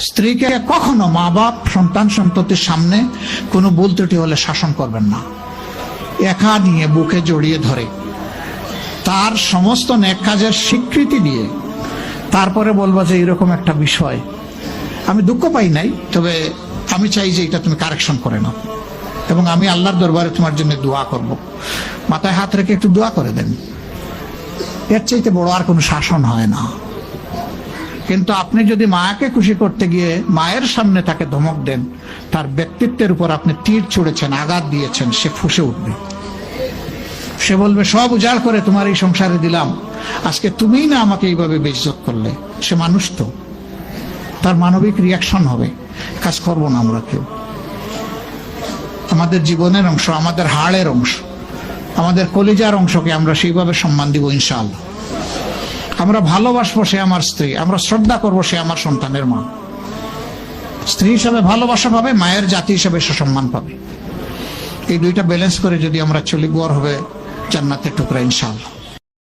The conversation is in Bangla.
স্ত্রীকে কখনো মা বাপ সন্তান সন্ততির সামনে কোনো ভুল ত্রুটি হলে শাসন করবেন না। একা নিয়ে বুকে জড়িয়ে ধরে তার সমস্ত নেক কাজের স্বীকৃতি দিয়ে তারপরে বলবো যে এরকম একটা বিষয় আমি দুঃখ পাই নাই, তবে আমি চাই যে এটা তুমি কারেকশন করে নাও এবং আমি আল্লাহর দরবারে তোমার জন্য দোয়া করব। মাথায় হাত রেখে একটু দোয়া করে দেন। এর চাইতে বড় আর কোনো শাসন হয় না। কিন্তু আপনি যদি মাকে খুশি করতে গিয়ে মায়ের সামনে তাকে ধমক দেন, তার ব্যক্তিত্বের উপর আপনি তীর ছুঁড়েছেন, আঘাত দিয়েছেন, সে ফুঁসে উঠবে। সে বলবে সব উজাড় করে তোমার এই সংসারে দিলাম, আজকে তুমিই না আমাকে এইভাবে বেইজ্জত করলে। সে মানুষ তো, তার মানবিক রিয়াকশন হবে। কাজ করবো না আমরা কেউ। আমাদের জীবনের অংশ, আমাদের হাড়ের অংশ, আমাদের কলিজার অংশকে আমরা সেইভাবে সম্মান দিব ইনশাআল্লাহ। আমরা ভালোবাসবো সে আমার স্ত্রী, আমরা শ্রদ্ধা করবো সে আমার সন্তানের মা। স্ত্রী হিসাবে ভালোবাসা পাবে, মায়ের জাতি হিসাবে সে সম্মান পাবে। এই দুইটা ব্যালেন্স করে যদি আমরা চলি, গড় হবে জান্নাতের টুকরা ইনশাআল্লাহ।